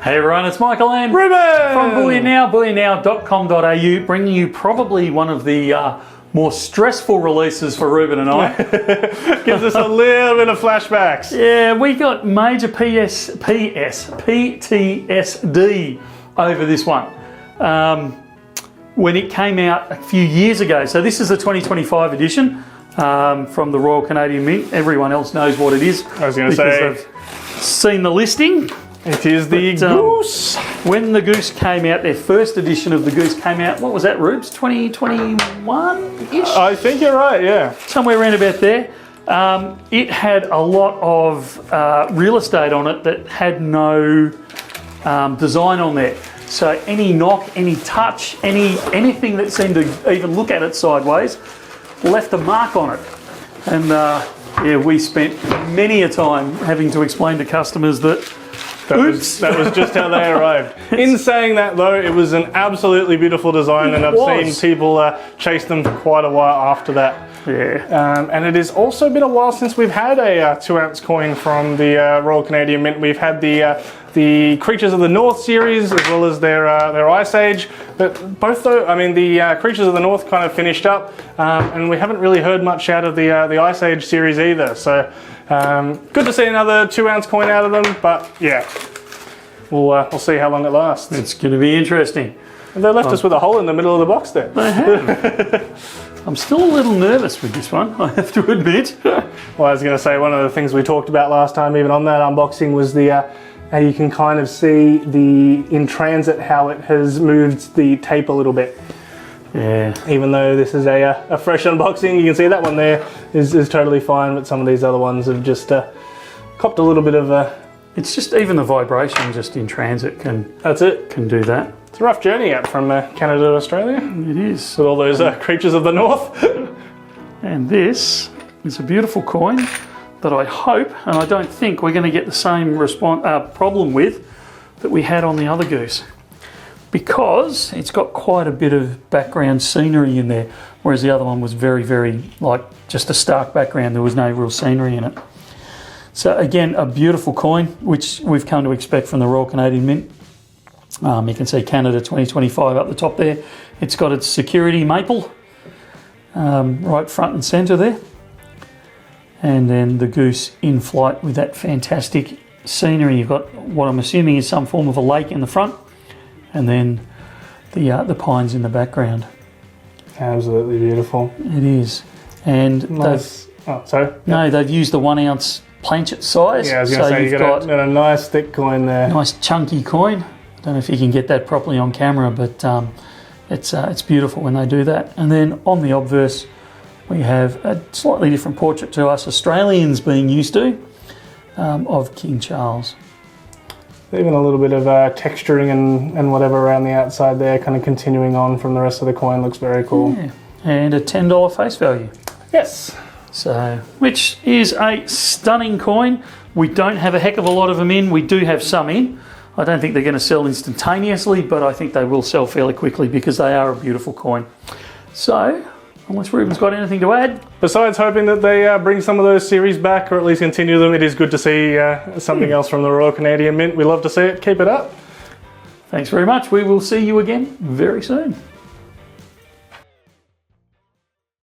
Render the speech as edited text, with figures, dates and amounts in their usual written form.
Hey everyone, it's Michael and Ruben from Bullion Now, bullionnow.com.au, bringing you probably one of the more stressful releases for Ruben and I. Gives us a little bit of flashbacks. Yeah, we got major PTSD over this one when it came out a few years ago. So this is the 2025 edition from the Royal Canadian Mint. Everyone else knows what it is. I was going to say, I've seen the listing. It is the Goose. When the Goose came out, their first edition of the Goose came out, what was that, Rubes? 2021-ish? I think you're right, yeah. Somewhere around about there. It had a lot of real estate on it that had no design on there. So any knock, any touch, anything that seemed to even look at it sideways left a mark on it. And yeah, we spent many a time having to explain to customers that that was just how they arrived. In saying that though, it was an absolutely beautiful design, and I've seen people chase them for quite a while after that. Yeah. And it is also been a while since we've had a 2-ounce coin from the Royal Canadian Mint. We've had the Creatures of the North series as well as their Ice Age. But both though, I mean, the Creatures of the North kind of finished up, and we haven't really heard much out of the Ice Age series either. So good to see another 2-ounce coin out of them. But yeah, we'll see how long it lasts. It's going to be interesting. And they left us with a hole in the middle of the box there. They have. I'm still a little nervous with this one, I have to admit. Well, I was going to say, one of the things we talked about last time, even on that unboxing, was the how you can kind of see in transit how it has moved the tape a little bit. Yeah. Even though this is a fresh unboxing, you can see that one there is totally fine, but some of these other ones have just copped a little bit of a... It's just even the vibration just in transit can do that. It's a rough journey out from Canada to Australia. It is. With all those creatures of the north. And this is a beautiful coin that I hope, and I don't think we're going to get the same problem with that we had on the other Goose, because it's got quite a bit of background scenery in there, whereas the other one was very, very, like, just a stark background. There was no real scenery in it. So again, a beautiful coin, which we've come to expect from the Royal Canadian Mint. You can see Canada 2025 up the top there. It's got its security maple right front and centre there. And then the Goose in flight with that fantastic scenery. You've got what I'm assuming is some form of a lake in the front, and then the pines in the background. Absolutely beautiful. It is. And nice. they've used the 1-ounce planchet size. Yeah, I was going to say, you've got a nice thick coin there. Nice chunky coin. Don't know if you can get that properly on camera, but it's beautiful when they do that. And then on the obverse, we have a slightly different portrait to us Australians being used to of King Charles. Even a little bit of texturing and whatever around the outside there, kind of continuing on from the rest of the coin. Looks very cool. Yeah. And a $10 face value. Yes. So, which is a stunning coin. We don't have a heck of a lot of them in. We do have some in. I don't think they're going to sell instantaneously, but I think they will sell fairly quickly because they are a beautiful coin. So, unless Ruben's got anything to add. Besides hoping that they bring some of those series back, or at least continue them, it is good to see something else from the Royal Canadian Mint. We love to see it. Keep it up. Thanks very much. We will see you again very soon.